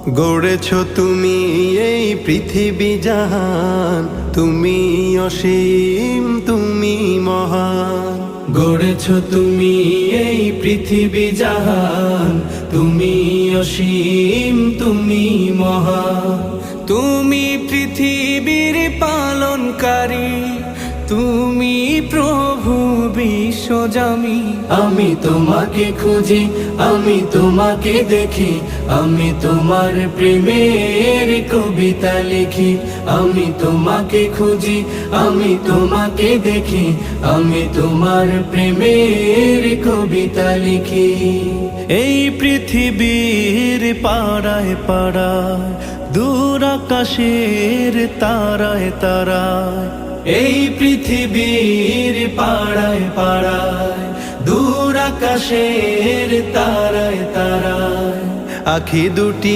গড়েছ তুমি এই পৃথিবী জাহান, তুমি অসীম তুমি মহান। গড়েছ তুমি এই পৃথিবী জাহান, তুমি অসীম তুমি মহান। তুমি পৃথিবীর পালনকারী, তুমি প্রভু বিশ্বজামি। আমি তোমাকে খুঁজি, আমি তোমাকে দেখি, আমি তোমার প্রেমের কবিতা লিখি। আমি তোমাকে খুঁজি, আমি তোমাকে দেখি, আমি তোমার প্রেমের কবিতা লিখি। এই পৃথিবীর পাড়ায় পাড়ায়, দূর আকাশের তারায় তারায়। এই পৃথিবীর পাড়ায় পাড়ায়, দূর আকাশের তারায় তারায়। আখি দুটি